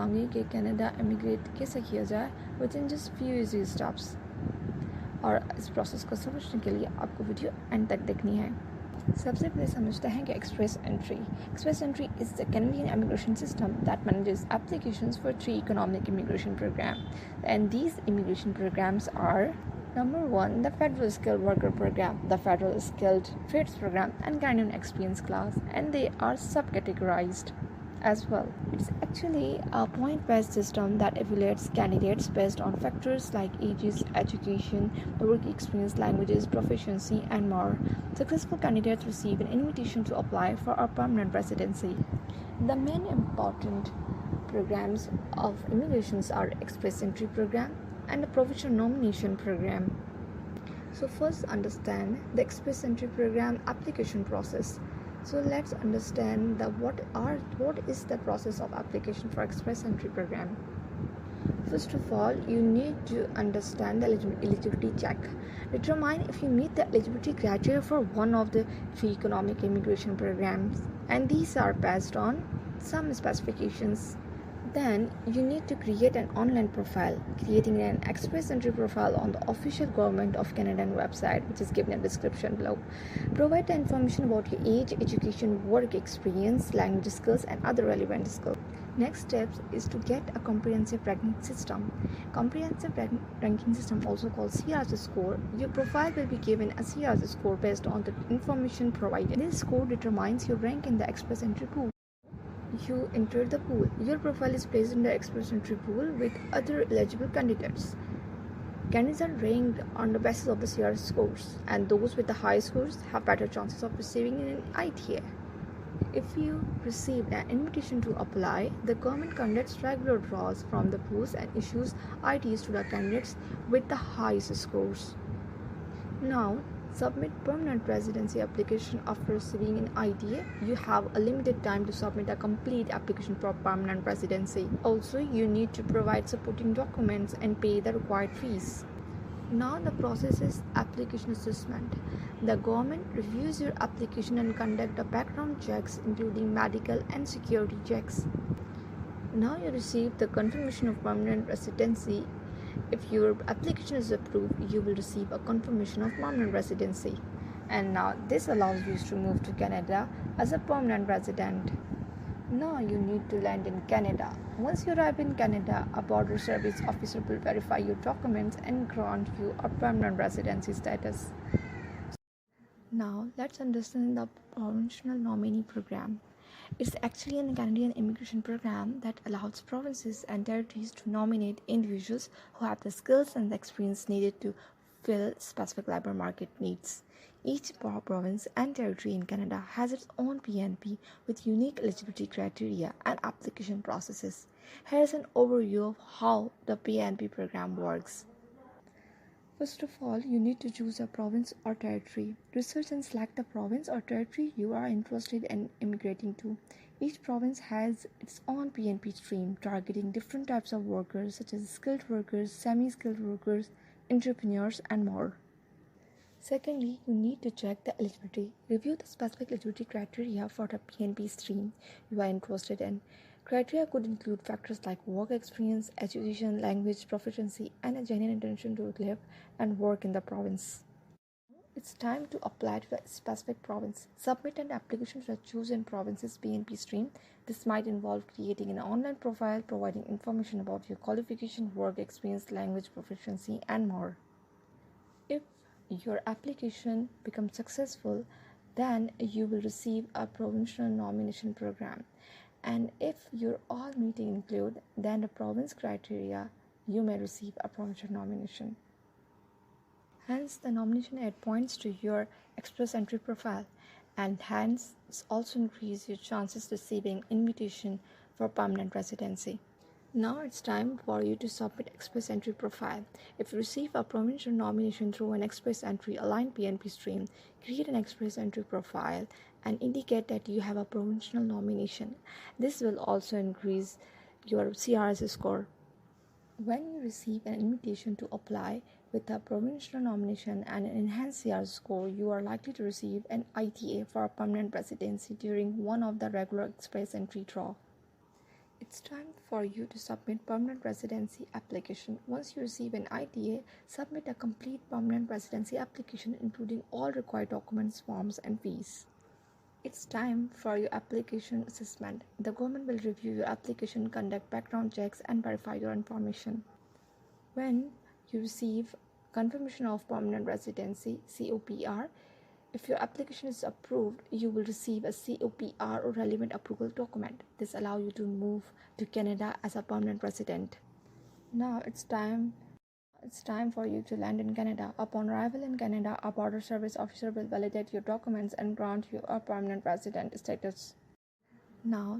बताऊंगी कि Canada immigrate कैसे किया जाए with in just few easy steps. और इस प्रोसेस को समझने के लिए आपको वीडियो एंड तक देखनी है। सबसे पहले समझते हैं कि express entry is the Canadian immigration system that manages applications for 3 economic immigration program, and these immigration programs are: Number 1, the Federal Skilled Worker Program, the Federal Skilled Trades Program, and Canadian Experience Class, and they are subcategorized as well. It's actually a point-based system that evaluates candidates based on factors like ages, education, work experience, languages, proficiency, and more. Successful candidates receive an invitation to apply for a permanent residency. The main important programs of immigrations are Express Entry Program and the Provisional Nomination Program. So first understand the Express Entry Program application process. So let's understand what is the process of application for Express Entry Program. First of all, you need to understand the eligibility check. Determine if you meet the eligibility criteria for one of the 3 economic immigration programs, and these are based on some specifications. Then you need to create an online profile. Creating an Express Entry profile on the official Government of Canadian website, which is given in the description below. Provide the information about your age, education, work experience, language skills, and other relevant skills. Next steps is to get a comprehensive ranking system. Comprehensive ranking system, also called CRS score. Your profile will be given a CRS score based on the information provided. This score determines your rank in the Express Entry pool. You enter the pool. Your profile is placed in the Express Entry pool with other eligible candidates. Candidates are ranked on the basis of the CRS scores, and those with the high scores have better chances of receiving an ITA. If you receive an invitation to apply, the government conducts regular draws from the pools and issues ITs to the candidates with the highest scores. Now, submit permanent residency application after receiving an ITA. You have a limited time to submit a complete application for permanent residency. Also, you need to provide supporting documents and pay the required fees. Now the process is application assessment. The government reviews your application and conduct a background checks including medical and security checks. Now you receive the confirmation of permanent residency. If your application is approved, you will receive a confirmation of permanent residency. And now this allows you to move to Canada as a permanent resident. Now you need to land in Canada. Once you arrive in Canada, a border service officer will verify your documents and grant you a permanent residency status. Now let's understand the Provincial Nominee Program. It's actually a Canadian immigration program that allows provinces and territories to nominate individuals who have the skills and the experience needed to fill specific labor market needs. Each province and territory in Canada has its own PNP with unique eligibility criteria and application processes. Here's an overview of how the PNP program works. First of all, you need to choose a province or territory. Research and select the province or territory you are interested in immigrating to. Each province has its own PNP stream targeting different types of workers such as skilled workers, semi-skilled workers, entrepreneurs, and more. Secondly, you need to check the eligibility. Review the specific eligibility criteria for the PNP stream you are interested in. Criteria could include factors like work experience, education, language proficiency, and a genuine intention to live and work in the province. It's time to apply to a specific province. Submit an application to the chosen province's PNP stream. This might involve creating an online profile, providing information about your qualification, work experience, language proficiency, and more. If your application becomes successful, then you will receive a provincial nomination program. And if your all meeting include then the province criteria, you may receive a provincial nomination. Hence, the nomination add points to your Express Entry profile, and hence also increase your chances receiving invitation for permanent residency. Now it's time for you to submit Express Entry profile. If you receive a provincial nomination through an Express Entry aligned PNP stream, create an Express Entry profile and indicate that you have a provincial nomination. This will also increase your CRS score. When you receive an invitation to apply with a provincial nomination and an enhanced CRS score, you are likely to receive an ITA for a permanent residency during one of the regular Express Entry draw. It It's time for you to submit permanent residency application. Once you receive an ITA, submit a complete permanent residency application including all required documents, forms and fees. It's time for your application assessment. The government will review your application, conduct background checks and verify your information. When you receive confirmation of permanent residency (COPR), if your application is approved, you will receive a COPR or relevant approval document. This allows you to move to Canada as a permanent resident. Now it's time for you to land in Canada. Upon arrival in Canada, a border service officer will validate your documents and grant you a permanent resident status. Now